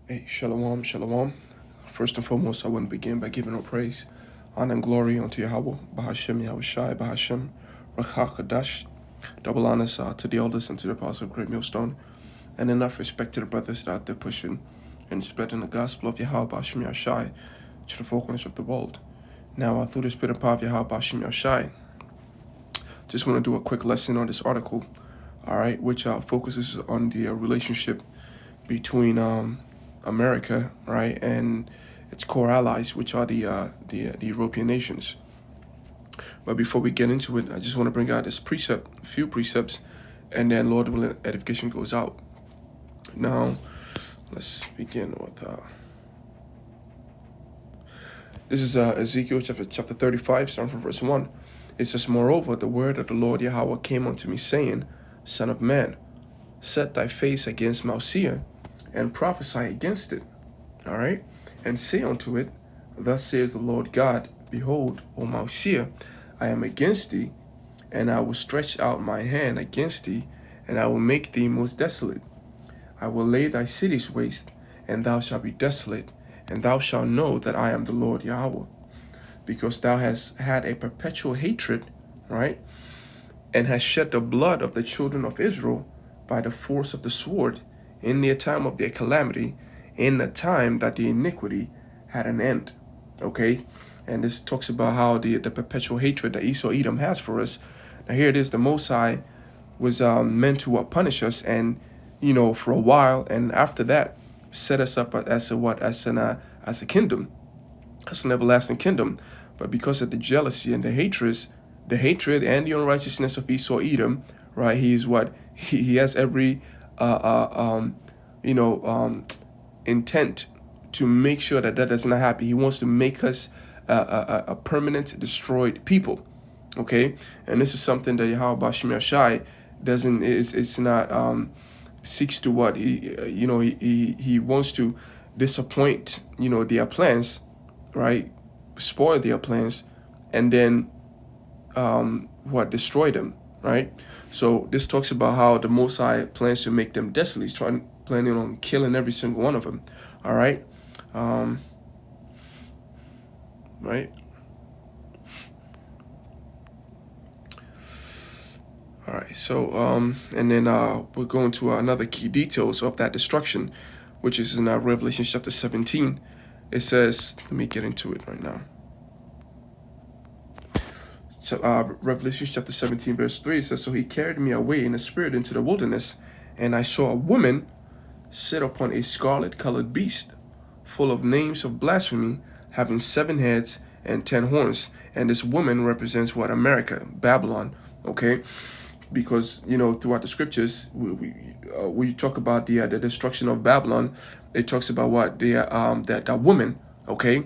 Hey, shalom, shalom. First and foremost, I want to begin by giving all praise, honor, and glory unto Yahweh, Bahashem, Yahushai, Bahashem, Rakha Double honors to the elders and to the apostle of Great Millstone, and enough respect to the brothers that are out there pushing and spreading the gospel of Yahweh, Bahashem, Yahushai, to the four corners of the world. Now, through the spirit and power of Yahweh, Bahashem, Yahushai, just want to do a quick lesson on this article, all right, which focuses on the relationship between America, right, and its core allies, which are the European nations. But before we get into it, I just want to bring out this few precepts, and then Lord willing, edification goes out. Now, let's begin with this is Ezekiel chapter 35, starting from verse 1. It says, "Moreover, the word of the Lord Yahweh came unto me, saying, Son of man, set thy face against Mount Seir, and prophesy against it, all right? And say unto it, Thus says the Lord God, Behold, O Mount Seir, I am against thee, and I will stretch out my hand against thee, and I will make thee most desolate. I will lay thy cities waste, and thou shalt be desolate, and thou shalt know that I am the Lord Yahweh. Because thou hast had a perpetual hatred, right? And hast shed the blood of the children of Israel by the force of the sword, in the time of their calamity, in the time that the iniquity had an end." Okay? And this talks about how the perpetual hatred that Esau Edom has for us. Now here it is, the Most High was meant to punish us, and for a while, and after that set us up as a kingdom, as an everlasting kingdom. But because of the jealousy and the hatred and the unrighteousness of Esau Edom, right? He is he has every intent to make sure that does not happen. He wants to make us a permanent destroyed people. Okay, and this is something that Yahweh Bashim Yashai doesn't. It's not seeks to what he wants to disappoint their plans, right? Spoil their plans, and then destroy them, right? So this talks about how the Most High plans to make them desolate. He's planning on killing every single one of them. All right, right. All right. So and then we're going to another key details of that destruction, which is in Revelation chapter 17. It says, let me get into it right now. So Revelation chapter 17 verse 3 says, "So he carried me away in the spirit into the wilderness, and I saw a woman sit upon a scarlet-colored beast, full of names of blasphemy, having 7 heads and 10 horns." And this woman represents what? America, Babylon, okay? Because throughout the scriptures, we talk about the destruction of Babylon. It talks about what that woman, okay?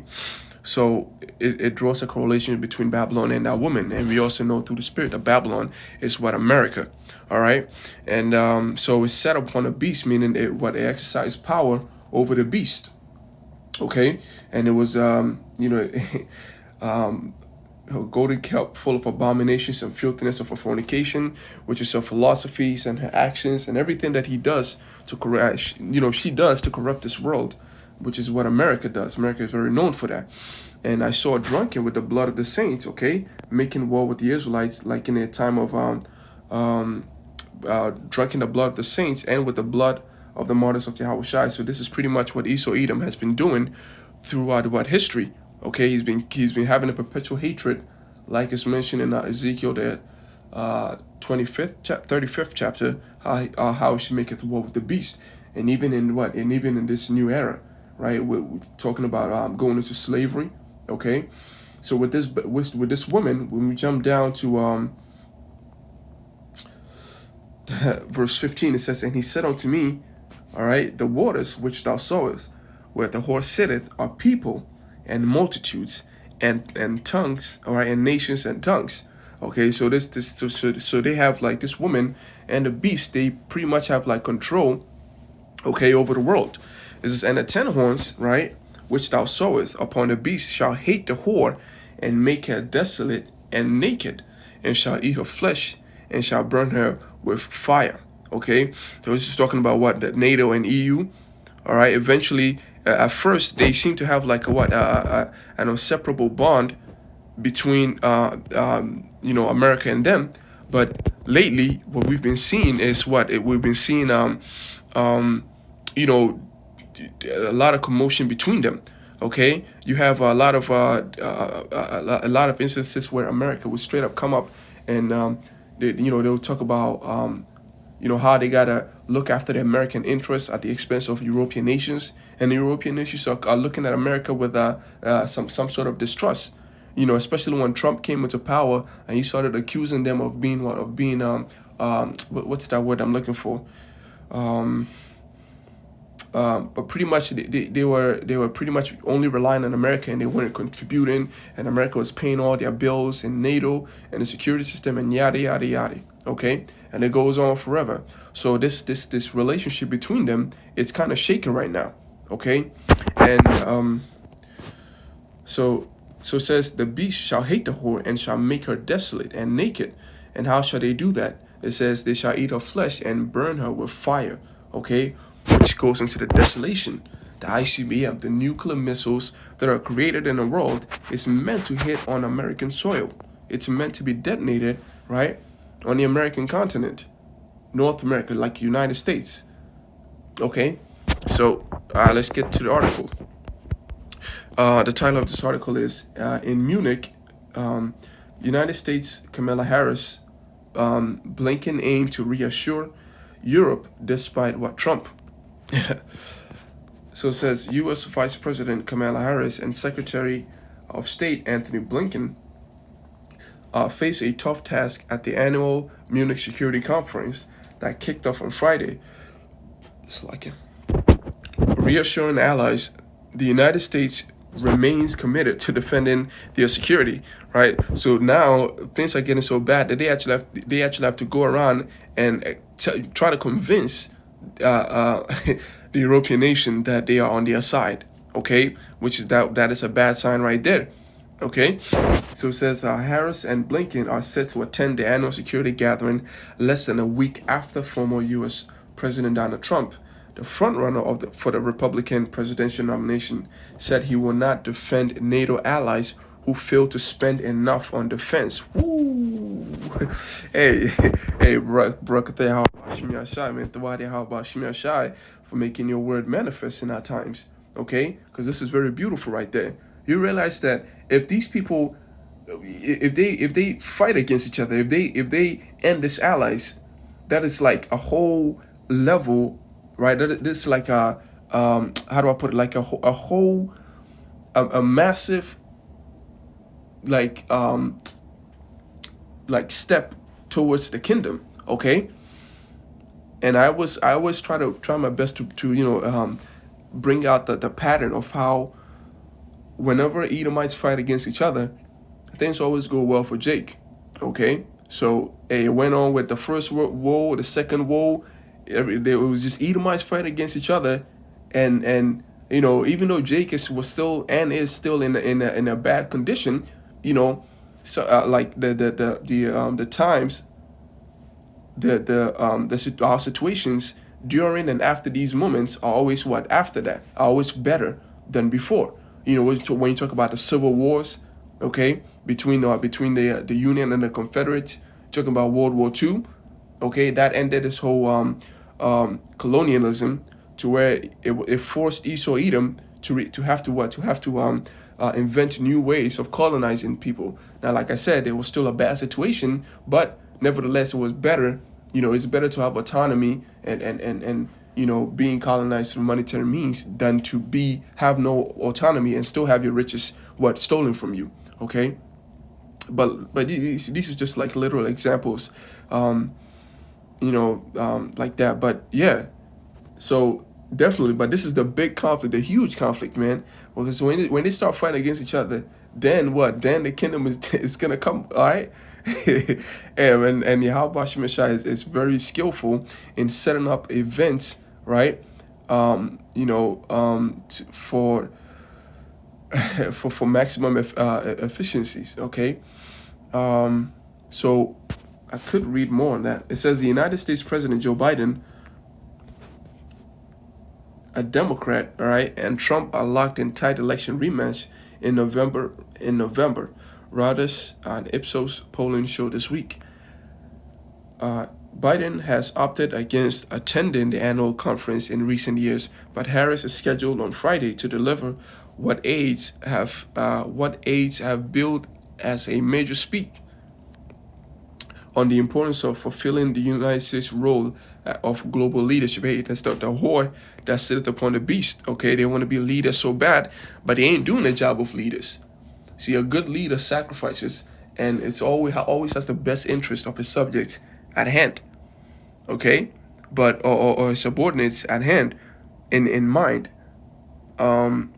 So it draws a correlation between Babylon and that woman. And we also know through the spirit that Babylon is what? America. All right. And so it's set upon a beast, meaning it exercised power over the beast. Okay. And it was, a golden cup full of abominations and filthiness of her fornication, which is her philosophies and her actions and everything that he does to corrupt, she does to corrupt this world, which is what America does. America is very known for that. And I saw her drunken with the blood of the saints, okay, making war with the Israelites, like in the time of drunken the blood of the saints and with the blood of the martyrs of Yahushua. So this is pretty much what Esau Edom has been doing throughout history. Okay, he's been having a perpetual hatred, like it's mentioned in Ezekiel, the 35th chapter, how she maketh war with the beast, and even in this new era, right? We're talking about going into slavery. Okay, so with this woman, when we jump down to verse 15, it says, "And he said unto me, all right, the waters which thou sawest, where the horse sitteth, are people and multitudes and tongues, all right, and nations and tongues." Okay, so so they have like this woman and the beast. They pretty much have like control, okay, over the world. This is, "And the 10 horns, right, which thou sawest upon the beast, shall hate the whore, and make her desolate and naked, and shall eat her flesh, and shall burn her with fire." Okay, so this is talking about what? The NATO and EU, All right. Eventually, at first, they seem to have like a what an inseparable bond between America and them. But lately, what we've been seeing is we've been seeing um, you know a lot of commotion between them. Okay, you have a lot of instances where America would straight up come up and they'll talk about how they gotta look after the American interests at the expense of European nations, and the European nations are looking at America with some sort of distrust. Especially when Trump came into power and he started accusing them of being what's that word I'm looking for? But pretty much they were pretty much only relying on America, and they weren't contributing, and America was paying all their bills in NATO and the security system and yada yada yada. Okay, and it goes on forever. So this relationship between them, it's kind of shaken right now. Okay, and so it says, the beast shall hate the whore and shall make her desolate and naked. And how shall they do that? It says they shall eat her flesh and burn her with fire. Okay, which goes into the desolation. The ICBM, the nuclear missiles that are created in the world, is meant to hit on American soil. It's meant to be detonated, right, on the American continent, North America, like United States. Okay, so let's get to the article. The title of this article is in Munich, United States Kamala Harris, Blinken aimed to reassure Europe despite what Trump. So it says U.S. Vice President Kamala Harris and Secretary of State Anthony Blinken face a tough task at the annual Munich Security Conference that kicked off on Friday. It's like it. Reassuring allies, the United States remains committed to defending their security, right? So now things are getting so bad that they actually have to go around and try to convince the European nation that they are on their side. Okay, which is that is a bad sign right there. Okay, so it says Harris and Blinken are set to attend the annual security gathering less than a week after former U.S. President Donald Trump, the frontrunner for the Republican presidential nomination, said he will not defend NATO allies who fail to spend enough on defense. Woo! hey, bro, how about Shimei Shai, man? How about Shimei Shai for making your word manifest in our times? Okay, because this is very beautiful right there. You realize that if these people, if they fight against each other, if they end as allies, that is like a whole level, right? This is like how do I put it? Like a massive like step towards the kingdom. Okay, and I always try my best to bring out the pattern of how whenever Edomites fight against each other, things always go well for Jake. Okay, so it went on with the first war, the second war. It was just Edomites fight against each other, and even though Jake was still and is still in a bad condition, so like the times, our situations during and after these moments are always after that are always better than before. When you talk about the civil wars, okay, between the Union and the Confederates, talking about World War II, okay, that ended this whole colonialism, to where it forced Esau Edom to have to invent new ways of colonizing people. Now, like I said, it was still a bad situation, but nevertheless, it was better. It's better to have autonomy and being colonized through monetary means than to have no autonomy and still have your riches stolen from you. Okay, but these are just like literal examples, like that. But yeah, so definitely. But this is the big conflict, the huge conflict, man. Because when they start fighting against each other, then what? Then the kingdom is gonna come. All right. and Yahweh Shemeshai is very skillful in setting up events, right? For for maximum efficiencies. Okay. So I could read more on that. It says the United States President Joe Biden a Democrat, all right, and Trump are locked in tight election rematch in November. Reuters and Ipsos polling show this week. Biden has opted against attending the annual conference in recent years, but Harris is scheduled on Friday to deliver what aides have billed as a major speech on the importance of fulfilling the United States role of global leadership. Hey, that's the whore that sitteth upon the beast. Okay, they want to be leaders so bad, but they ain't doing the job of leaders. See, a good leader sacrifices, and it's always has the best interest of his subjects at hand. Okay, but or his subordinates at hand, in mind. But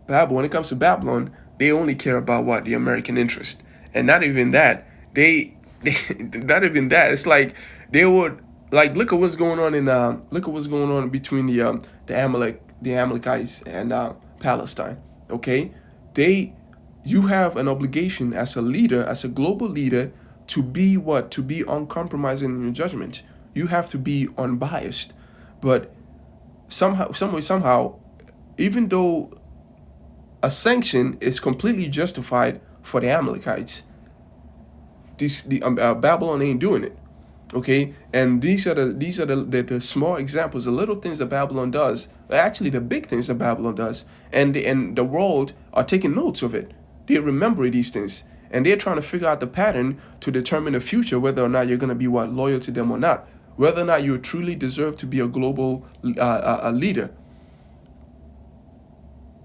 when it comes to Babylon, they only care about what the American interest, and not even that. They not even that. It's like they would look at what's going on between the Amalekites and Palestine. Okay, you have an obligation as a leader, as a global leader, to be uncompromising in your judgment. You have to be unbiased, but somehow, even though a sanction is completely justified for the Amalekites, Babylon ain't doing it. Okay, and these are the small examples, the little things that Babylon does, actually the big things that Babylon does, and the world are taking notes of it. They remember these things, and they're trying to figure out the pattern to determine the future, whether or not you're going to be loyal to them or not, whether or not you truly deserve to be a global leader.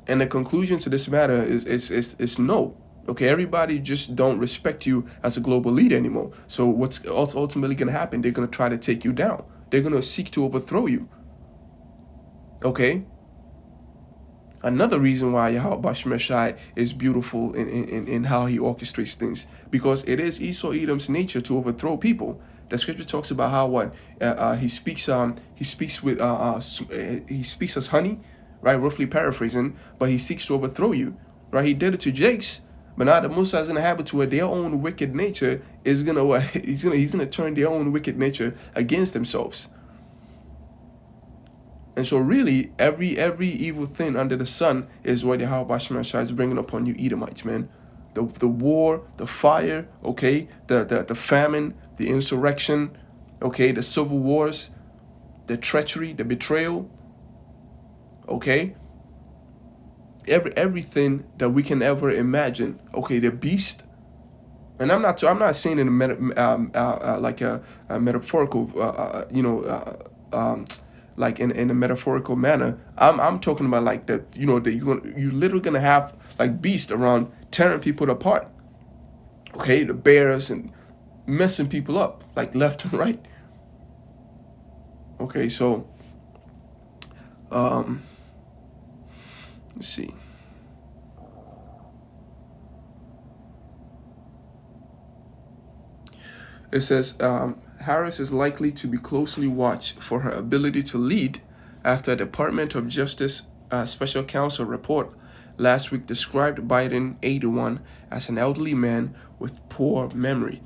And the conclusion to this matter is no. Okay, everybody just don't respect you as a global leader anymore. So what's ultimately going to happen? They're going to try to take you down. They're going to seek to overthrow you. Okay? Another reason why Yahweh Shai is beautiful in how he orchestrates things, because it is Esau Edom's nature to overthrow people. The scripture talks about how he speaks as honey, right? Roughly paraphrasing, but he seeks to overthrow you, right? He did it to Jakes, but now the Most High is gonna have it to where their own wicked nature is gonna he's gonna turn their own wicked nature against themselves. And so really, every evil thing under the sun is what Yahweh Shai is bringing upon you Edomites, man. The war, the fire, okay, the famine, the insurrection, okay, the civil wars, the treachery, the betrayal, okay, everything that we can ever imagine, okay, the beast. And I'm not saying in a like a metaphorical, like in a metaphorical manner. I'm talking about like that, that you're literally gonna have like beasts around tearing people apart. Okay, the bears and messing people up like left and right. Okay, so let's see. It says Harris is likely to be closely watched for her ability to lead after a Department of Justice special counsel report last week described Biden, 81, as an elderly man with poor memory,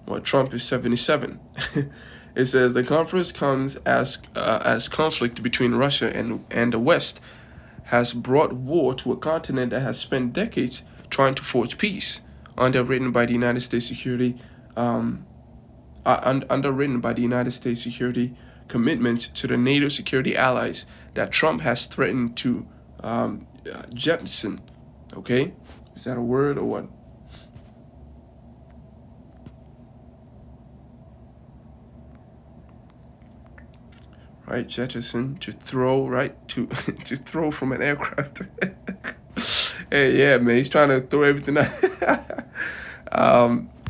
while Trump is 77. It says the conference comes as conflict between Russia and the West has brought war to a continent that has spent decades trying to forge peace, underwritten by the United States security commitments to the NATO security allies that Trump has threatened to jettison. Okay, is that a word or what? Right, jettison, to throw, right, to throw from an aircraft. Hey, yeah, man, he's trying to throw everything out.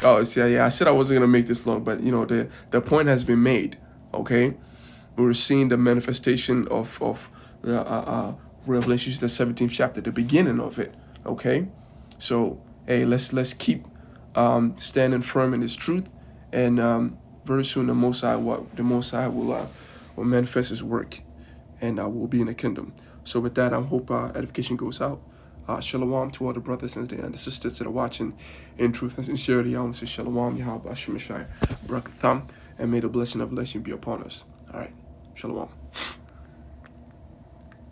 I said I wasn't gonna make this long, but the point has been made. Okay, we're seeing the manifestation of Revelation, the 17th chapter, the beginning of it. Okay, so hey, let's keep standing firm in this truth, and very soon the Most High will manifest His work, and we'll be in the kingdom. So with that, I hope edification goes out. Shalom to all the brothers and the sisters that are watching in truth and sincerity. I want to say shalom, Yahweh Shai, Barak Thumb, and may the blessing of blessing be upon us. All right, shalom.